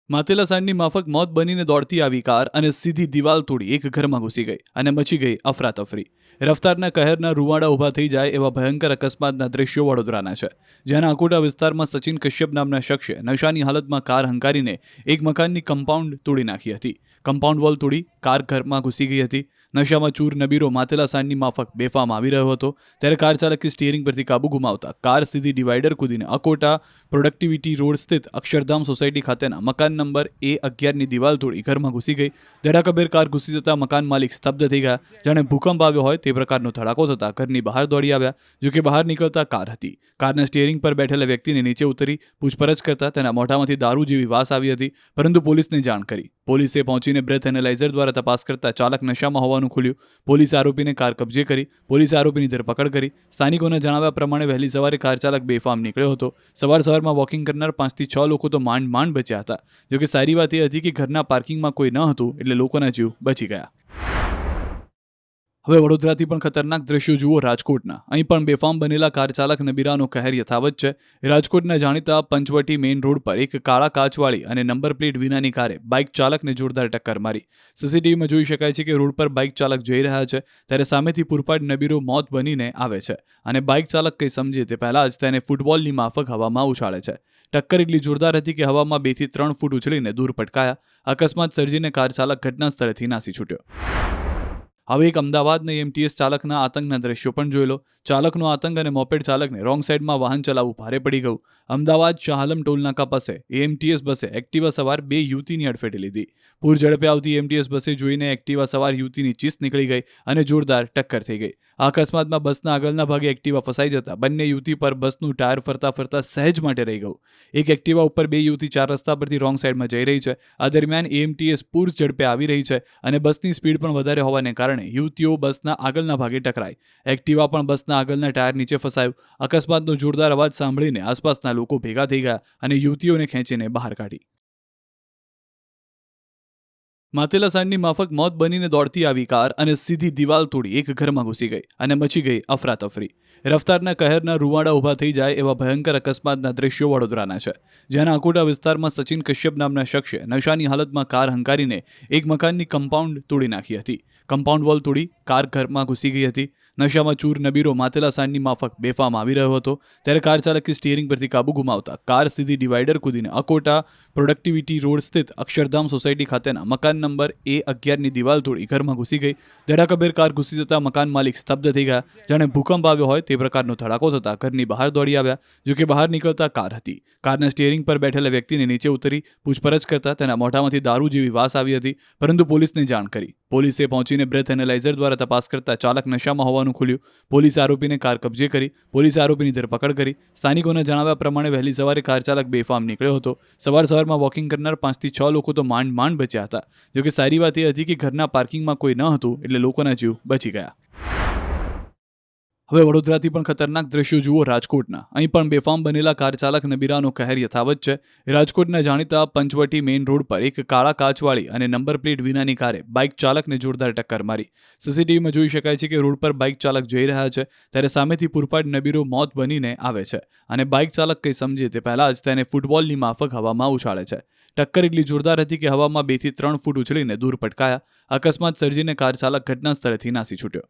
માતેલા સાંડની માફક મોત બનીને દોડતી આવી કાર અને સીધી દિવાલ તોડી એક ઘરમાં ઘૂસી ગઈ અને મચી ગઈ અફરાતફરી. રફતારના કહેરના રૂવાડા ઊભા થઈ જાય એવા ભયંકર અકસ્માતના દ્રશ્યો વડોદરાના છે. જેના અકોટા વિસ્તારમાં સચિન કશ્યપ નામના શખ્સે નશાની હાલતમાં કાર હંકારીને એક મકાનની કમ્પાઉન્ડ તોડી નાખી હતી. કમ્પાઉન્ડ વોલ તોડી કાર ઘરમાં ઘૂસી ગઈ હતી. નશામાં ચૂર નબીરો માતેલા સાંડની માફક બેફામ આવી રહ્યો હતો ત્યારે કાર ચાલકે સ્ટીયરિંગ પરથી કાબુ ગુમાવતા કાર સીધી ડિવાઈડર કૂદીને અકોટા પ્રોડક્ટિવિટી રોડ સ્થિત અક્ષરધામ સોસાયટી ખાતેના મકાન નંબર A11ની દિવાલ તોડી ઘરમાં ઘૂસી ગઈ. ધડાકાભેર કાર ઘૂસી જતા મકાન માલિક સ્તબ્ધ થઈ ગયા. જાણે ભૂકંપ આવ્યો હોય તે પ્રકારનો ધડાકો થતા ઘરની બહાર દોડી આવ્યા. જોકે બહાર નીકળતા કાર હતી. કારના સ્ટીયરિંગ પર બેઠેલા વ્યક્તિને નીચે ઉતરી પૂછપરછ કરતા તેના મોઢામાંથી દારૂ જેવી વાસ આવી હતી, પરંતુ પોલીસને જાણ કરી. પોલીસે પહોંચીને બ્રેથ એનાલાઇઝર દ્વારા તપાસ કરતા ચાલક નશામાં હોવાનું ખુલ્યું. પોલીસે આરોપીને કાર કબજે કરી. પોલીસે આરોપીની ધરપકડ કરી. સ્થાનિકોના જણાવ્યા પ્રમાણે વહેલી સવારે કાર ચાલક બેફામ નીકળ્યો હતો. સવારમાં વોકિંગ કરનાર 5 થી 6 લોકો તો માંડ બચ્યા હતા. જોકે સારી વાત એ હતી કે ઘરના પાર્કિંગમાં કોઈ ન હતું, એટલે લોકોના જીવ બચી ગયા. હવે વડોદરાથી પણ ખતરનાક દ્રશ્યો જુઓ રાજકોટના. અહીં પણ બેફામ બનેલા કાર ચાલક નબીરાનો કહેર યથાવત છે. રાજકોટના જાણીતા પંચવટી મેઇન રોડ પર એક કાળા કાચવાળી અને નંબર પ્લેટ વિનાની કારે બાઇક ચાલકને જોરદાર ટક્કર મારી. સીસીટીવીમાં જોઈ શકાય છે કે રોડ પર બાઇક ચાલક જઈ રહ્યા છે ત્યારે સામેથી પૂરપાટ નબીરો મોત બનીને આવે છે અને બાઇક ચાલક કંઈ સમજે તે પહેલા જ તેને ફૂટબોલની માફક હવામાં ઉછાળે છે. ટક્કર એટલી જોરદાર હતી કે હવામાં 2 થી 3 ફૂટ ઉછળીને દૂર પટકાયા. અકસ્માત સર્જીને કાર ચાલક ઘટના સ્થળેથી નાસી છૂટ્યો. હવે એક અમદાવાદના એમટીએસ ચાલકના આતંકના દ્રશ્યો પણ જોઈ લો. ચાલકનો આતંક અને મોપેડ ચાલકને રોંગ સાઈડમાં વાહન ચલાવવું ભારે પડી ગયું. અમદાવાદ શાહઆલમ ટોલનાકા પાસે એમટીએસ બસે એક્ટિવા સવાર 2 યુવતીની અડફેટે લીધી. પૂર ઝડપે આવતી એમટીએસ બસે જોઈને એક્ટિવા સવાર યુવતીની ચીસ નીકળી ગઈ અને જોરદાર ટક્કર થઈ ગઈ. આ અકસ્માતમાં બસના આગળના ભાગે એક્ટિવા ફસાઈ જતા બંને યુવતી પર બસનું ટાયર ફરતા સહેજ માટે રહી ગયું. એક એક્ટિવા ઉપર 2 યુવતી 4 રસ્તા પરથી રોંગ સાઈડમાં જઈ રહી છે. આ દરમિયાન એમટીએસ પૂર ઝડપે આવી રહી છે અને બસની સ્પીડ પણ વધારે હોવાને કારણે યુવતીઓ બસના આગળના ભાગે ટકરાઈ. એક્ટિવા પણ બસના આગળના ટાયર નીચે ફસાયું. અકસ્માતનો જોરદાર અવાજ સાંભળીને આસપાસના લોકો ભેગા થઈ ગયા અને યુવતીઓને ખેંચીને બહાર કાઢી. માતેલા સાંડની માફક મોત બનીને દોડતી આવી કાર અને સીધી દિવાલ તોડી એક ઘરમાં ઘૂસી ગઈ અને મચી ગઈ અફરાતફરી. રફતારના કહેરના રૂવાડા ઊભા થઈ જાય એવા ભયંકર અકસ્માતના દ્રશ્યો વડોદરાના છે. જેના અકોટા વિસ્તારમાં સચિન કશ્યપ નામના શખ્સે નશાની હાલતમાં કાર હંકારીને એક મકાનની કમ્પાઉન્ડ તોડી નાખી હતી. કમ્પાઉન્ડ વોલ તોડી કાર ઘરમાં ઘૂસી ગઈ હતી. નશામાં ચૂર નબીરો માતેલા સાંડની માફક બેફામ આવી રહ્યો હતો ત્યારે કાર ચાલકે સ્ટીયરિંગ પરથી કાબુ ગુમાવતા કાર સીધી ડિવાઈડર કૂદીને અકોટા પ્રોડક્ટિવિટી રોડ સ્થિત અક્ષરધામ સોસાયટી ખાતેના મકાન નંબર A11ની દિવાલ તોડી ઘરમાં ઘૂસી ગઈ. ધડાકાભેર કાર ઘૂસી જતા મકાન માલિક સ્તબ્ધ થઈ ગયા. જાણે ભૂકંપ આવ્યો હોય તે પ્રકારનો ધડાકો થતા ઘરની બહાર દોડી આવ્યા. જોકે બહાર નીકળતા કાર હતી. કારના સ્ટીયરિંગ પર બેઠેલા વ્યક્તિને નીચે ઉતરી પૂછપરછ કરતા તેના મોઢામાંથી દારૂ જેવી વાસ આવી હતી, પરંતુ પોલીસને જાણ કરી. પોલીસે પહોંચીને બ્રેથ એનાલાઇઝર દ્વારા તપાસ કરતા ચાલક નશામાં હોવાનું ખુલ્યું. પોલીસે આરોપીને કાર કબજે કરી. પોલીસે આરોપીની ધરપકડ કરી. સ્થાનિકોના જણાવ્યા પ્રમાણે વહેલી સવારે કાર ચાલક બેફામ નીકળ્યો હતો. સવારમાં વોકિંગ કરનાર 5 થી 6 લોકો તો માંડ બચ્યા હતા. જોકે સારી વાત એ હતી કે ઘરના પાર્કિંગમાં કોઈ ન હતું, એટલે લોકોના જીવ બચી ગયા. હવે વડોદરાથી પણ ખતરનાક દ્રશ્યો જુઓ રાજકોટના. અહીં પણ બેફામ બનેલા કાર ચાલક નબીરાનો કહેર યથાવત છે. રાજકોટના જાણીતા પંચવટી મેઇન રોડ પર એક કાળા કાચવાળી અને નંબર પ્લેટ વિનાની કારે બાઇક ચાલકને જોરદાર ટક્કર મારી. સીસીટીવીમાં જોઈ શકાય છે કે રોડ પર બાઇક ચાલક જઈ રહ્યા છે ત્યારે સામેથી પૂરપાટ નબીરો મોત બનીને આવે છે અને બાઇક ચાલક કંઈ સમજે તે પહેલા જ તેને ફૂટબોલની માફક હવામાં ઉછાળે છે. ટક્કર એટલી જોરદાર હતી કે હવામાં 2 થી 3 ફૂટ ઉછળીને દૂર પટકાયા. અકસ્માત સર્જીને કાર ચાલક ઘટના સ્થળેથી નાસી છૂટ્યો.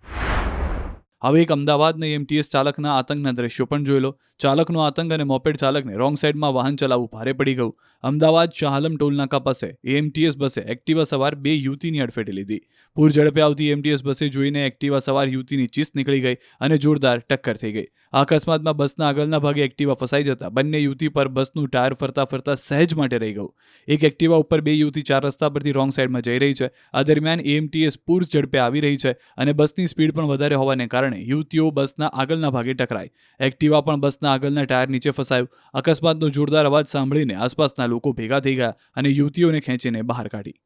હવે એક અમદાવાદના એમટીએસ ચાલકના આતંકના દ્રશ્યો પણ જોઈ લો. ચાલકનો આતંક અને મોપેડ ચાલકને રોંગ સાઈડમાં વાહન ચલાવવું ભારે પડી ગયું. અમદાવાદ શાહઆલમ ટોલનાકા પાસે એમટીએસ બસે એક્ટિવા સવાર 2 યુવતીની અડફેટે લીધી. પૂર ઝડપે આવતી એમટીએસ બસે જોઈને એક્ટિવા સવાર યુવતીની ચીસ નીકળી ગઈ અને જોરદાર ટક્કર થઈ ગઈ. આ અકસ્માતમાં બસના આગળના ભાગે એક્ટિવા ફસાઈ જતા બંને યુવતી પર બસનું ટાયર ફરતા સહેજ માટે રહી ગયું. એક એક્ટિવા ઉપર 2 યુવતી 4 રસ્તા પરથી રોંગ સાઈડમાં જઈ રહી છે. આ દરમિયાન એમટીએસ પૂર ઝડપે આવી રહી છે અને બસની સ્પીડ પણ વધારે હોવાને કારણે યુવતીઓ બસના આગળના ભાગે ટકરાઈ. એક્ટિવા પણ બસના આગળના ટાયર નીચે ફસાયું. અકસ્માતનો જોરદાર અવાજ સાંભળીને આસપાસના લોકો ભેગા થઈ ગયા અને યુવતીઓને ખેંચીને બહાર કાઢી.